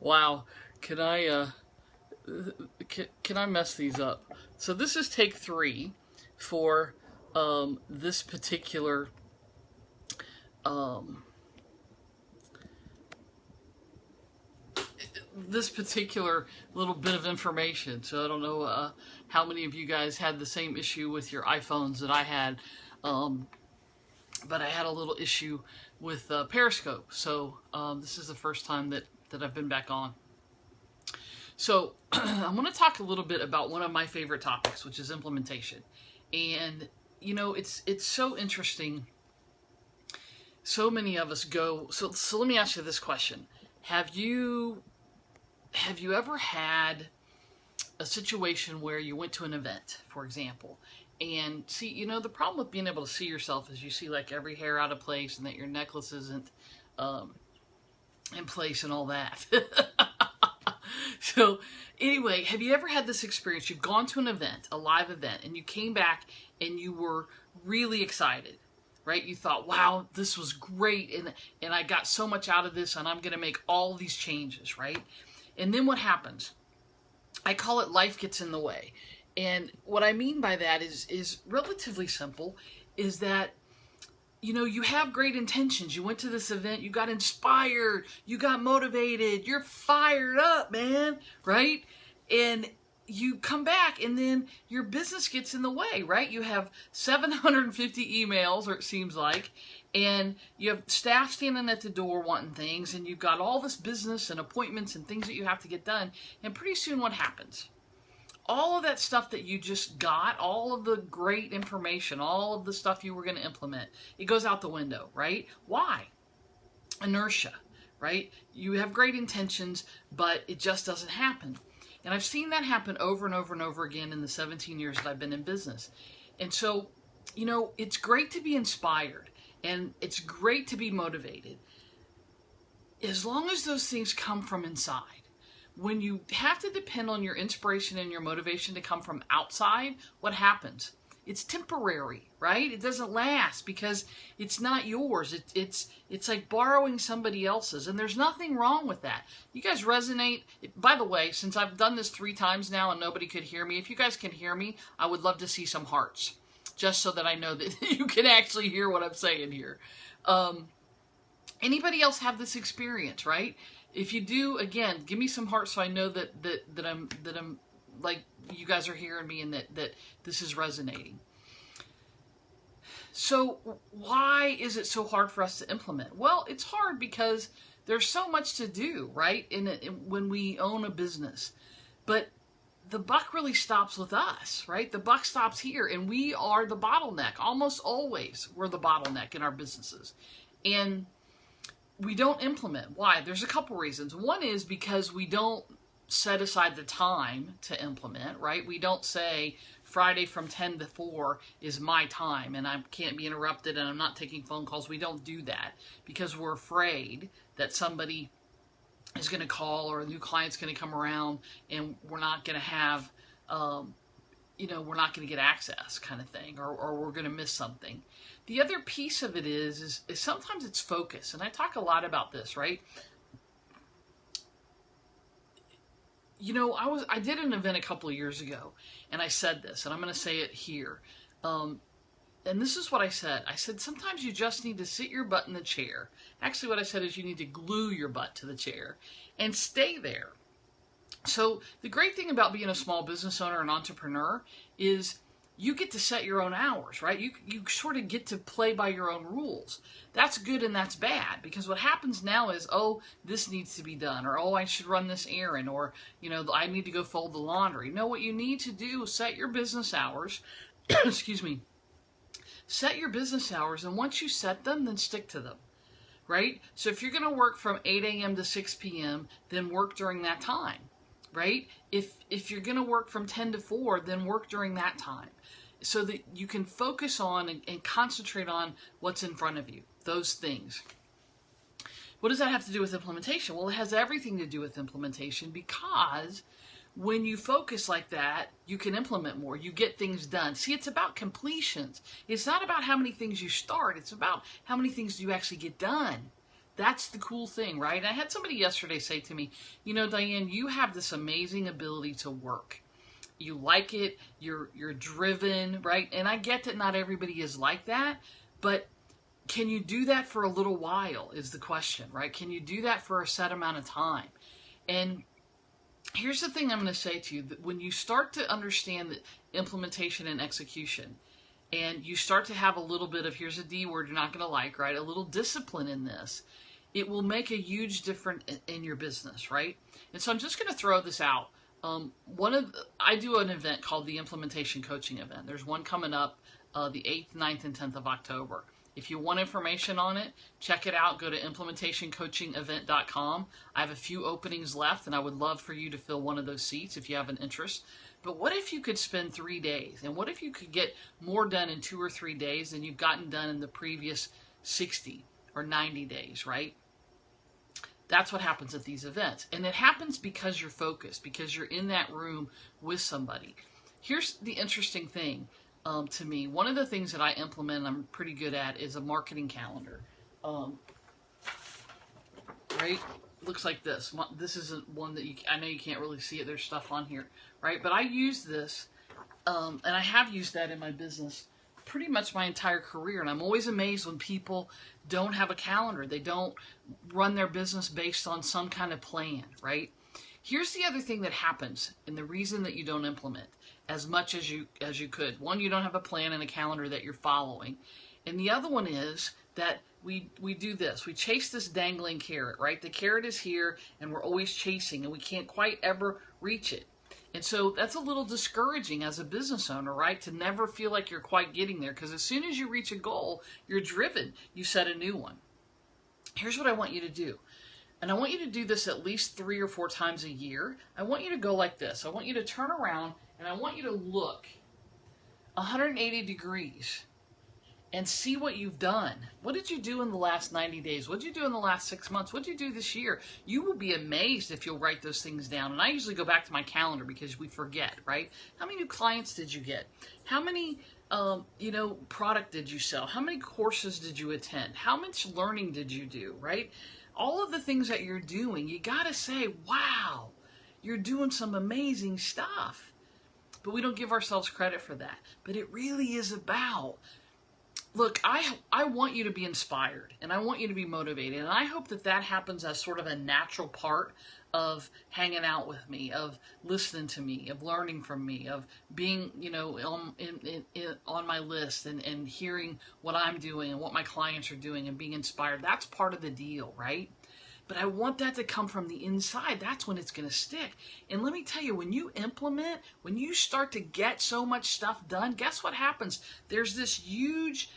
Wow. Can I can I mess these up? So this is take 3 for this particular um, this particular little bit of information. So I don't know how many of you guys had the same issue with your iPhones that I had, um, but I had a little issue with Periscope. So this is the first time that I've been back on. So I'm going to talk a little bit about one of my favorite topics, which is implementation. And you know, it's so interesting. So many of us go. So let me ask you this question: Have you ever had a situation where you went to an event, for example, and see, you know, the problem with being able to see yourself is you see like every hair out of place and that your necklace isn't um, in place and all that. So anyway, have you ever had this experience? You've gone to an event, a live event, and you came back and you were really excited, right? You thought, wow, this was great, and I got so much out of this, and I'm going to make all these changes, right? And then what happens? I call it life gets in the way. And what I mean by that is relatively simple, is that, you know, you have great intentions. You went to this event, you got inspired, you got motivated, you're fired up, man, right? And you come back and then your business gets in the way, right? You have 750 emails, or it seems like, and you have staff standing at the door wanting things, and you've got all this business and appointments and things that you have to get done, and pretty soon what happens? All of that stuff that you just got, all of the great information, all of the stuff you were going to implement, it goes out the window, right? Why? Inertia, right? You have great intentions, but it just doesn't happen. And I've seen that happen over and over and over again in the 17 years that I've been in business. And so, you know, it's great to be inspired and it's great to be motivated, as long as those things come from inside. When you have to depend on your inspiration and your motivation to come from outside, what happens? It's temporary, right? It doesn't last because it's not yours. It's like borrowing somebody else's, and there's nothing wrong with that. You guys resonate. By the way, since I've done this 3 times now and nobody could hear me, if you guys can hear me, I would love to see some hearts, just so that I know that you can actually hear what I'm saying here. Anybody else have this experience, right? If you do, again, give me some hearts so I know that I'm like, you guys are hearing me and that this is resonating. So why is it so hard for us to implement? Well, it's hard because there's so much to do, right? When we own a business, but the buck really stops with us, right? The buck stops here, and we are the bottleneck. Almost always, we're the bottleneck in our businesses, and we don't implement. Why? There's a couple reasons. One is because we don't set aside the time to implement, right? We don't say Friday from 10 to 4 is my time and I can't be interrupted and I'm not taking phone calls. We don't do that because we're afraid that somebody is going to call or a new client's going to come around and we're not going to have, you know, we're not going to get access, kind of thing, or we're going to miss something. The other piece of it is sometimes it's focus, and I talk a lot about this, right? You know, I did an event a couple of years ago, and I said this, and I'm going to say it here. And this is what I said. I said, sometimes you just need to sit your butt in the chair. Actually, what I said is you need to glue your butt to the chair and stay there. So the great thing about being a small business owner and entrepreneur is you get to set your own hours, right? You sort of get to play by your own rules. That's good and that's bad, because what happens now is, oh, this needs to be done, or oh, I should run this errand, or, you know, I need to go fold the laundry. No, what you need to do is set your business hours, excuse me, set your business hours, and once you set them, then stick to them, right? So if you're going to work from 8 a.m. to 6 p.m., then work during that time, right? If you're going to work from 10 to 4, then work during that time, so that you can focus on and concentrate on what's in front of you, those things. What does that have to do with implementation? Well, it has everything to do with implementation, because when you focus like that, you can implement more. You get things done. See, it's about completions. It's not about how many things you start. It's about how many things do you actually get done. That's the cool thing, right? And I had somebody yesterday say to me, you know, Diane, you have this amazing ability to work. You like it, you're driven, right? And I get that not everybody is like that, but can you do that for a little while is the question, right? Can you do that for a set amount of time? And here's the thing I'm going to say to you, that when you start to understand the implementation and execution, and you start to have a little bit of, here's a D word you're not going to like, right? A little discipline in this, it will make a huge difference in your business, right? And so I'm just going to throw this out. I do an event called the Implementation Coaching Event. There's one coming up the 8th, 9th, and 10th of October. If you want information on it, check it out. Go to implementationcoachingevent.com. I have a few openings left, and I would love for you to fill one of those seats if you have an interest. But what if you could spend 3 days? And what if you could get more done in 2 or 3 days than you've gotten done in the previous 60 or 90 days, right? That's what happens at these events. And it happens because you're focused, because you're in that room with somebody. Here's the interesting thing to me. One of the things that I implement, I'm pretty good at, is a marketing calendar. Right? Looks like this. This isn't one that I know you can't really see it. There's stuff on here, right? But I use this, and I have used that in my business pretty much my entire career. And I'm always amazed when people don't have a calendar. They don't run their business based on some kind of plan, right? Here's the other thing that happens, and the reason that you don't implement as much as you could. One, you don't have a plan and a calendar that you're following. And the other one is that we do this. We chase this dangling carrot, right? The carrot is here, and we're always chasing, and we can't quite ever reach it. And so that's a little discouraging as a business owner, right? To never feel like you're quite getting there, because as soon as you reach a goal, you're driven. You set a new one. Here's what I want you to do. And I want you to do this at least 3 or 4 times a year. I want you to go like this. I want you to turn around, and I want you to look 180 degrees and see what you've done. What did you do in the last 90 days? What did you do in the last 6 months? What did you do this year? You will be amazed if you'll write those things down. And I usually go back to my calendar because we forget, right? How many new clients did you get? How many product did you sell? How many courses did you attend? How much learning did you do, right? All of the things that you're doing, you got to say, wow, you're doing some amazing stuff. But we don't give ourselves credit for that. But it really is about, look, I want you to be inspired, and I want you to be motivated, and I hope that that happens as sort of a natural part of hanging out with me, of listening to me, of learning from me, of being, on my list and hearing what I'm doing and what my clients are doing and being inspired. That's part of the deal, right? But I want that to come from the inside. That's when it's going to stick. And let me tell you, when you implement, when you start to get so much stuff done, guess what happens? There's this huge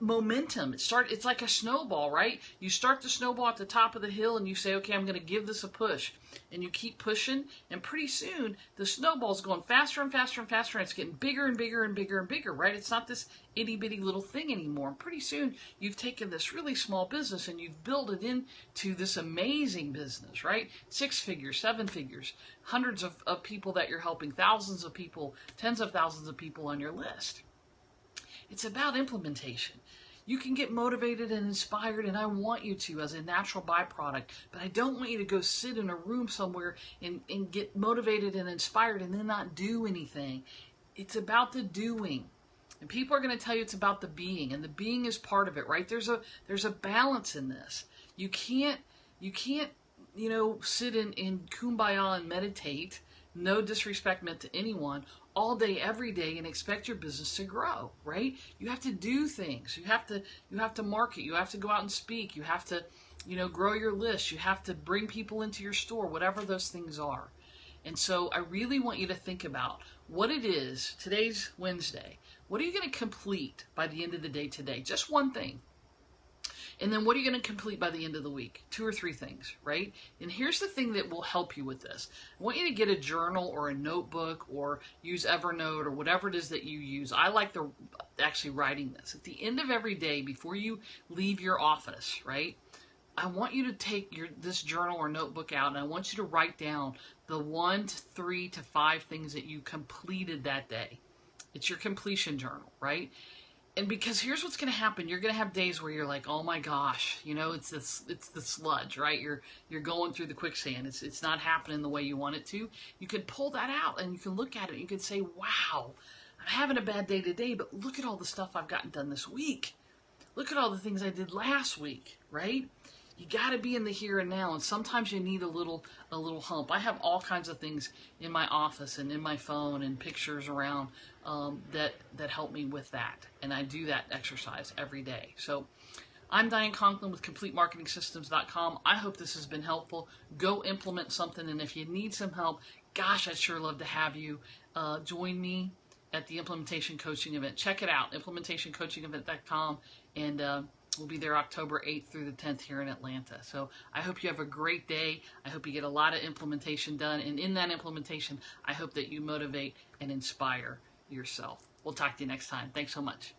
momentum. It's like a snowball, right? You start the snowball at the top of the hill and you say, okay, I'm going to give this a push. And you keep pushing, and pretty soon the snowball's going faster and faster and faster, and it's getting bigger and bigger and bigger and bigger, right? It's not this itty bitty little thing anymore. And pretty soon you've taken this really small business and you've built it into this amazing business, right? 6 figures, 7 figures, hundreds of people that you're helping, thousands of people, tens of thousands of people on your list. It's about implementation. You can get motivated and inspired, and I want you to as a natural byproduct, but I don't want you to go sit in a room somewhere and get motivated and inspired and then not do anything. It's about the doing. And people are going to tell you it's about the being, and the being is part of it, right? There's a balance in this. You can't sit in kumbaya and meditate, no disrespect meant to anyone, all day, every day, and expect your business to grow, right? You have to do things. You have to market. You have to go out and speak. You have to, grow your list. You have to bring people into your store, whatever those things are. And so I really want you to think about what it is. Today's Wednesday. What are you going to complete by the end of the day today? Just one thing. And then what are you going to complete by the end of the week? 2 or 3 things, right? And here's the thing that will help you with this. I want you to get a journal or a notebook or use Evernote or whatever it is that you use. I like actually writing this. At the end of every day, before you leave your office, right? I want you to take this journal or notebook out, and I want you to write down the 1 to 3 to 5 things that you completed that day. It's your completion journal, right? And because here's what's going to happen, you're going to have days where you're like, oh my gosh, you know, it's the sludge, right? You're going through the quicksand. It's not happening the way you want it to. You could pull that out and you can look at it. You could say, wow, I'm having a bad day today, but look at all the stuff I've gotten done this week. Look at all the things I did last week, right? You got to be in the here and now, and sometimes you need a little hump. I have all kinds of things in my office and in my phone and pictures around that help me with that, and I do that exercise every day. So I'm Diane Conklin with CompleteMarketingSystems.com. I hope this has been helpful. Go implement something, and if you need some help, gosh, I'd sure love to have you join me at the Implementation Coaching Event. Check it out, implementationcoachingevent.com, and we'll be there October 8th through the 10th here in Atlanta. So I hope you have a great day. I hope you get a lot of implementation done, and in that implementation, I hope that you motivate and inspire yourself. We'll talk to you next time. Thanks so much.